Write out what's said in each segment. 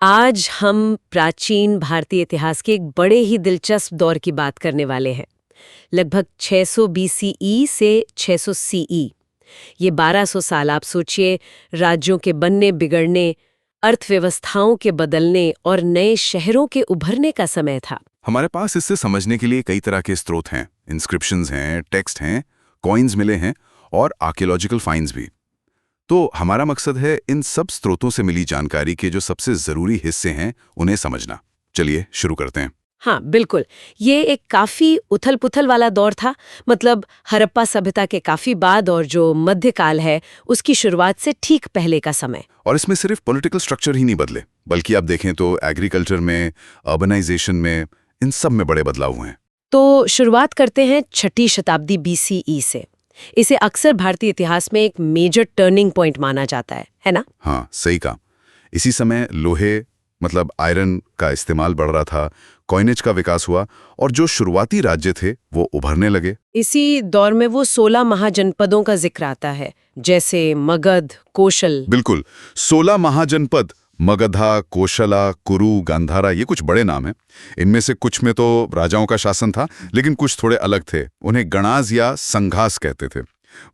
आज हम प्राचीन भारतीय इतिहास के एक बड़े ही दिलचस्प दौर की बात करने वाले हैं। लगभग 600 बीसीई से 600 सीई। ये 1200 साल आप सोचिए, राज्यों के बनने बिगड़ने, अर्थव्यवस्थाओं के बदलने और नए शहरों के उभरने का समय था। हमारे पास इससे समझने के लिए कई तरह के स्रोत हैं। इंस्क्रिप्शंस हैं, टेक्स्ट हैं, कॉइन्स मिले हैं और आर्कियोलॉजिकल फाइंड्स भी। तो हमारा मकसद है इन सब स्रोतों से मिली जानकारी के जो सबसे जरूरी हिस्से हैं उन्हें समझना। चलिए शुरू करते हैं। हाँ, बिल्कुल। ये एक काफी उथल-पुथल वाला दौर था। मतलब हड़प्पा सभ्यता के काफी बाद और जो मध्यकाल है, उसकी शुरुआत से ठीक पहले का समय। और इसमें सिर्फ पॉलिटिकल स्ट्रक्चर ही नहीं बदले, बल्कि आप देखें तो एग्रीकल्चर में, अर्बनाइजेशन में, इन सब में बड़े बदलाव हुए हैं। तो शुरुआत करते हैं 6ठी शताब्दी बीसीई से। इसे अक्सर भारतीय इतिहास में एक मेजर टर्निंग पॉइंट माना जाता है ना? हाँ, सही कहा। इसी समय लोहे मतलब आयरन का इस्तेमाल बढ़ रहा था, कॉइनेज का विकास हुआ और जो शुरुआती राज्य थे वो उभरने लगे। इसी दौर में वो 16 महाजनपदों का जिक्र आता है, जैसे मगध, कोशल। बिल्कुल, 16 महाजनपद मगधा, कोशला, कुरु, गांधारा, ये कुछ बड़े नाम हैं। इनमें से कुछ में तो राजाओं का शासन था, लेकिन कुछ थोड़े अलग थे। उन्हें गणाज या संघास कहते थे।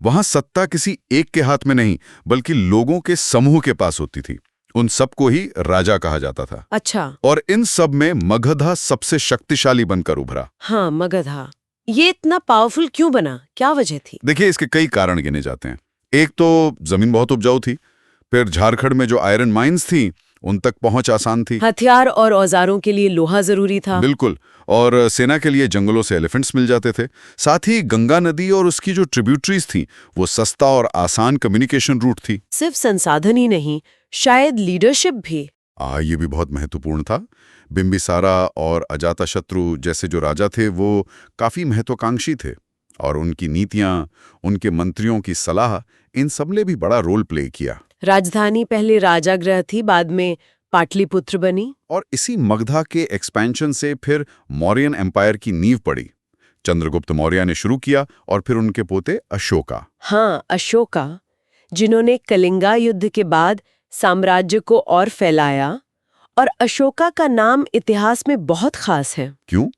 वहां सत्ता किसी एक के हाथ में नहीं, बल्कि लोगों के समूह के पास होती थी। उन सबको ही राजा कहा जाता था। अच्छा। और इन सब में मगधा सबसे शक्तिशाली बनकर उभरा। हाँ, मगधा। ये इतना पावरफुल क्यों बना? क्या वजह थी? देखिए, इसके कई कारण गिने जाते हैं। एक तो जमीन बहुत उपजाऊ थी, फिर झारखंड में जो आयरन माइंस थी उन तक पहुंच आसान थी। हथियार और औजारों के लिए लोहा जरूरी था। बिल्कुल। और सेना के लिए जंगलों से एलिफेंट्स मिल जाते थे। साथ ही गंगा नदी और उसकी जो ट्रिब्यूटरीज थी वो सस्ता और आसान कम्युनिकेशन रूट थी। सिर्फ संसाधन ही नहीं, शायद लीडरशिप भी। ये भी बहुत महत्वपूर्ण था। बिंबिसारा और अजातशत्रु जैसे जो राजा थे वो काफी महत्वाकांक्षी थे और उनकी नीतियां, उनके मंत्रियों की सलाह, इन सब ने भी बड़ा रोल प्ले किया। राजधानी पहले राजागृह थी, बाद में पाटलिपुत्र बनी। और इसी मगधा के एक्सपेंशन से फिर मौर्यन एम्पायर की नींव पड़ी। चंद्रगुप्त मौर्य ने शुरू किया और फिर उनके पोते अशोका। हाँ, अशोका, जिन्होंने कलिंगा युद्ध के बाद साम्राज्य को और फैलाया। और अशोका का नाम इतिहास में बहुत खास है। क्यों?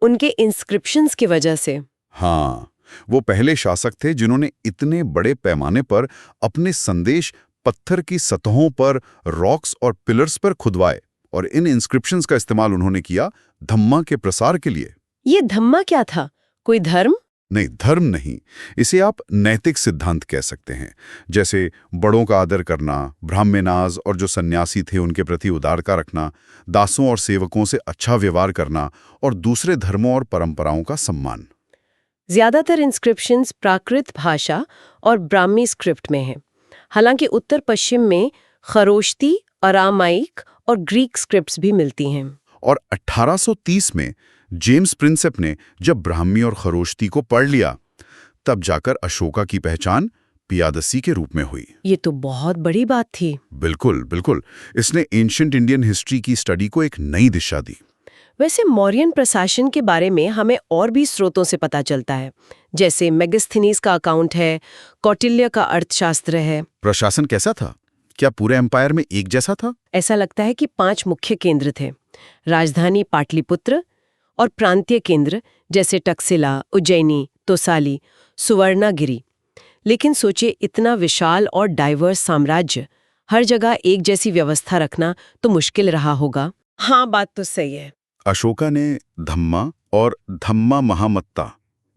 उनके इंस्क्रिप्शंस की वजह से। हाँ, वो पहले शासक थे जिन्होंने इतने बड़े पैमाने पर अपने संदेश पत्थर की सतहों पर, रॉक्स और पिलर्स पर खुदवाए और इन इंस्क्रिप्शंस का इस्तेमाल उन्होंने किया धम्मा के प्रसार के लिए। ये धम्मा क्या था? कोई धर्म? नहीं, धर्म नहीं, इसे आप नैतिक सिद्धांत कह सकते हैं। जैसे बड़ों का आदर करना, ब्राह्मणास और जो सन्यासी थे उनके प्रति उदारता रखना, दासों और सेवकों से अच्छा व्यवहार करना और दूसरे धर्मों और परंपराओं का सम्मान। ज्यादातर इंस्क्रिप्शंस प्राकृत भाषा और ब्राह्मी स्क्रिप्ट में हैं। हालांकि उत्तर पश्चिम में खरोश्ती, अरामाइक और ग्रीक स्क्रिप्ट्स भी मिलती हैं। और 1830 में जेम्स प्रिंसेप ने जब ब्राह्मी और खरोश्ती को पढ़ लिया, तब जाकर अशोका की पहचान पियादसी के रूप में हुई। ये तो बहुत बड़ी बात थी। बिल्कुल बिल्कुल, इसने एंशिएंट इंडियन हिस्ट्री की स्टडी को एक नई दिशा दी। वैसे मौर्यन प्रशासन के बारे में हमें और भी स्रोतों से पता चलता है। जैसे मेगस्थनीज का अकाउंट है, कौटिल्य का अर्थशास्त्र है। प्रशासन कैसा था? क्या पूरे एम्पायर में एक जैसा था? ऐसा लगता है कि 5 मुख्य केंद्र थे। राजधानी पाटलिपुत्र और प्रांतीय केंद्र जैसे टक्सिला, उज्जैनी, तोसाली, सुवर्णागिरी। लेकिन सोचिए, इतना विशाल और डाइवर्स साम्राज्य, हर जगह एक जैसी व्यवस्था रखना तो मुश्किल रहा होगा। हाँ, बात तो सही है। अशोका ने धम्मा और धम्मा महामत्ता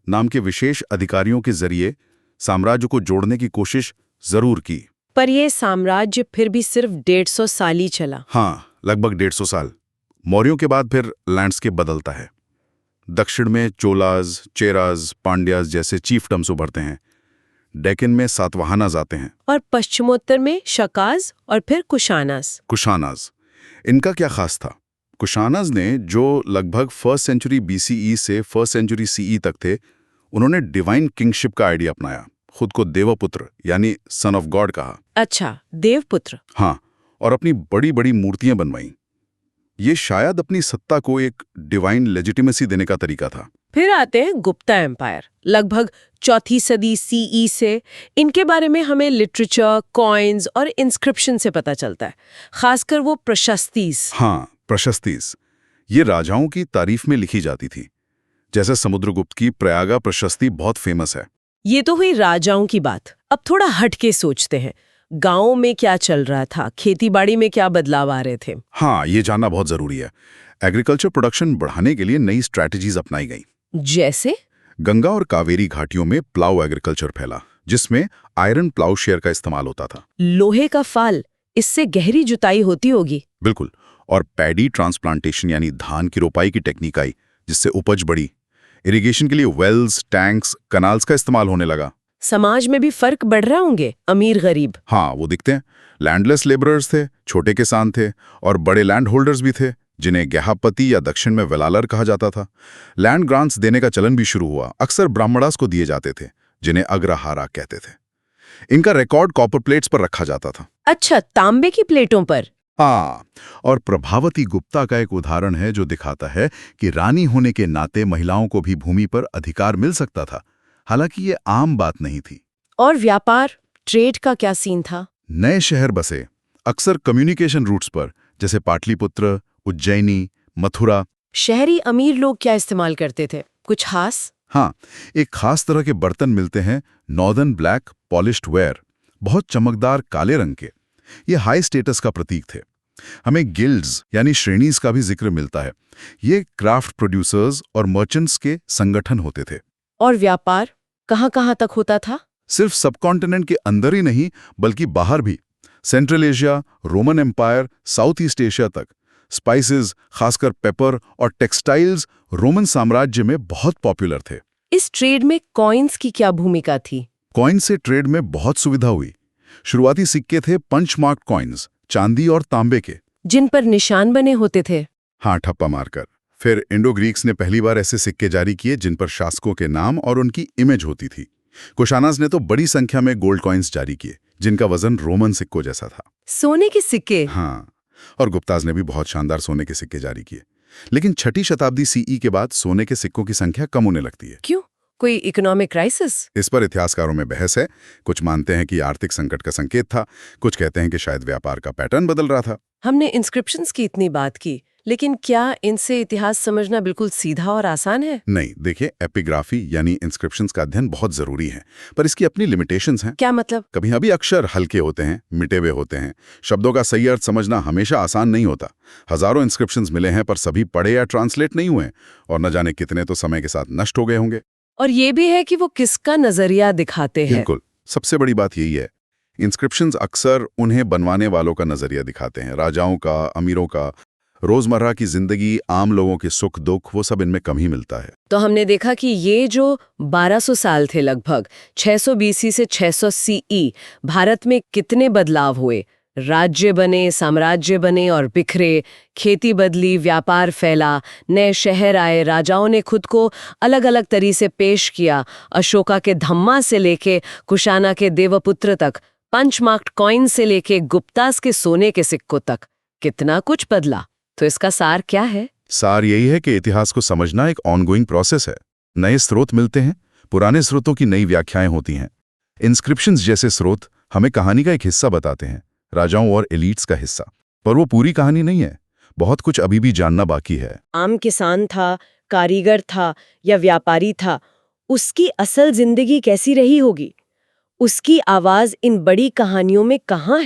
नाम के विशेष अधिकारियों के जरिए साम्राज्य को जोड़ने की कोशिश जरूर की। पर यह साम्राज्य फिर भी सिर्फ 150 साल ही चला। हाँ, लगभग 150 साल। मौर्यों के बाद फिर लैंडस्केप बदलता है। दक्षिण में चोलाज, चेराज, पांड्याज जैसे चीफडम्स उभरते हैं। डेक्कन में सातवाहनाज आते हैं। और पश्चिमोत्तर में शकाज और फिर कुशानास। कुशानाज, इनका क्या खास था? कुशानाज ने, जो लगभग 1st सेंचुरी बीसीई से 1st सेंचुरी सीई तक थे, उन्होंने डिवाइन किंगशिप का आइडिया अपनाया। खुद को देवपुत्र यानी सन ऑफ गॉड कहा। अच्छा, देवपुत्र। हाँ, और अपनी बड़ी बड़ी मूर्तियां बनवाईं। ये शायद अपनी सत्ता को एक डिवाइन लेजिटिमेसी देने का तरीका था। फिर आते हैं गुप्ता एम्पायर, लगभग 4वीं सदी सीई से। इनके बारे में हमें लिटरेचर, कॉइन्स और इंस्क्रिप्शन से पता चलता है, खासकर वो प्रशस्तीस। हाँ, प्रशस्तीस ये राजाओं की तारीफ में लिखी जाती थी। जैसे समुद्रगुप्त की प्रयागा प्रशस्ति बहुत फेमस है। ये तो हुई राजाओं की बात। अब थोड़ा हट के सोचते हैं, गांवों में क्या चल रहा था, खेतीबाड़ी में क्या बदलाव आ रहे थे। हाँ, ये जानना बहुत जरूरी है। एग्रीकल्चर प्रोडक्शन बढ़ाने के लिए नई स्ट्रैटेजीज अपनाई गई। जैसे गंगा और कावेरी घाटियों में प्लाउ एग्रीकल्चर फैला, जिसमें आयरन प्लाउशेयर का इस्तेमाल होता था। लोहे का फाल, इससे गहरी जुताई होती होगी। बिल्कुल। और पैडी ट्रांसप्लांटेशन यानी धान की रोपाई की टेक्निक आई, जिससे उपज बढ़ी। इरिगेशन के लिए वेल्स, टैंक्स, कनाल्स का इस्तेमाल होने लगा। समाज में भी फर्क बढ़ रहा होंगे, अमीर गरीब। हाँ, वो दिखते हैं। लैंडलेस लेबरर्स थे, छोटे किसान थे, और बड़े लैंड होल्डर्स भी थे, जिन्हें गृहपति या दक्षिण में वेलालर कहा जाता था। लैंड ग्रांट्स देने का चलन भी शुरू हुआ। अक्सर ब्राह्मणास को दिए जाते थे, जिन्हें अग्रहारा कहते थे। इनका रिकॉर्ड कॉपर प्लेट्स पर रखा जाता था। अच्छा, तांबे की प्लेटों पर। हाँ, और प्रभावती गुप्ता का एक उदाहरण है जो दिखाता है कि रानी होने के नाते महिलाओं को भी भूमि पर अधिकार मिल सकता था। हालांकि ये आम बात नहीं थी। और व्यापार, ट्रेड का क्या सीन था? नए शहर बसे, अक्सर कम्युनिकेशन रूट्स पर, जैसे पाटलिपुत्र, उज्जैनी, मथुरा। शहरी अमीर लोग क्या इस्तेमाल करते थे, कुछ खास? हाँ, एक खास तरह के बर्तन मिलते हैं, नॉर्दर्न ब्लैक पॉलिश्ड वेयर, बहुत चमकदार काले रंग के। ये हाई स्टेटस का प्रतीक थे। हमें गिल्ड्स यानी श्रेणीज का भी जिक्र मिलता है। ये क्राफ्ट प्रोड्यूसर्स और मर्चेंट्स के संगठन होते थे। और व्यापार कहाँ-कहाँ तक होता था? सिर्फ सबकॉन्टिनेंट के अंदर ही नहीं, बल्कि बाहर भी। Central Asia, Roman Empire, South East Asia तक। स्पाइसेस, खासकर पेपर और टेक्सटाइल्स रोमन साम्राज्य में बहुत पॉपुलर थे। इस ट्रेड में कॉइन्स की क्या भूमिका थी? कॉइन से ट्रेड में बहुत सुविधा हुई। शुरुआती सिक्के थे पंच मार्क कॉइन्स, चांदी और तांबे के, जिन पर निशान बने होते थे। हाँ, ठप्पा मारकर। फिर इंडो ग्रीक्स ने पहली बार ऐसे सिक्के जारी किए जिन पर शासकों के नाम और उनकी इमेज होती थी। कुशानाज ने तो बड़ी संख्या में गोल्ड कॉइन्स जारी किए, जिनका वजन रोमन सिक्कों जैसा था। सोने के सिक्के? हाँ, और गुप्ताज ने भी बहुत शानदार सोने के सिक्के जारी किए। लेकिन 6वीं शताब्दी सीई के बाद सोने के सिक्कों की संख्या कम होने लगती है। क्यों? कोई इकोनॉमिक क्राइसिस? इस पर इतिहासकारों में बहस है। कुछ मानते हैं कि आर्थिक संकट का संकेत था, कुछ कहते हैं कि शायद व्यापार का पैटर्न बदल रहा था। हमने इंस्क्रिप्शंस की इतनी बात की, लेकिन क्या इनसे इतिहास समझना बिल्कुल सीधा और आसान है? नहीं, देखिए, एपिग्राफी यानी इंस्क्रिप्शंस का अध्ययन बहुत जरूरी है, पर इसकी अपनी लिमिटेशंस हैं। क्या मतलब? कभी कभी अक्षर हल्के होते हैं, मिटे हुए होते हैं। शब्दों का सही अर्थ समझना हमेशा आसान नहीं होता। हजारों इंस्क्रिप्शंस मिले हैं, पर सभी पढ़े या ट्रांसलेट नहीं हुए, और न जाने कितने तो समय के साथ नष्ट हो गए होंगे। और ये भी है कि वो किसका नजरिया दिखाते हैं। बिल्कुल, सबसे बड़ी बात यही है। इंस्क्रिप्शंस अक्सर उन्हें बनवाने वालों का नजरिया दिखाते हैं, राजाओं का, अमीरों का। रोजमर्रा की जिंदगी, आम लोगों के सुख दुख, वो सब इनमें कम ही मिलता है। तो हमने देखा कि ये जो 1200 साल थे, लगभग 600 बीसी से 600 सीई, भारत में कितने बदलाव हुए। राज्य बने, साम्राज्य बने और बिखरे, खेती बदली, व्यापार फैला, नए शहर आए, राजाओं ने खुद को अलग अलग तरीके से पेश किया। अशोका के धम्मा से लेके कुशाना के देवपुत्र तक, पंचमार्क्ड कॉइन से लेके गुप्तास के सोने के सिक्कों तक, कितना कुछ बदला। तो इसका सार क्या है? सार यही है कि इतिहास को समझना एक ऑनगोइंग प्रोसेस है। नए स्रोत मिलते हैं, पुराने स्रोतों की नई व्याख्याएं होती हैं। इंस्क्रिप्शंस जैसे स्रोत हमें कहानी का एक हिस्सा बताते हैं, राजाओं और एलिट्स का हिस्सा, पर वो पूरी कहानी नहीं है। बहुत कुछ अभी भी जानना बाकी है। आम किसान था, कारीगर था या व्यापारी था, उसकी असल जिंदगी कैसी रही होगी? उसकी आवाज इन बड़ी कहानियों में कहाँ है?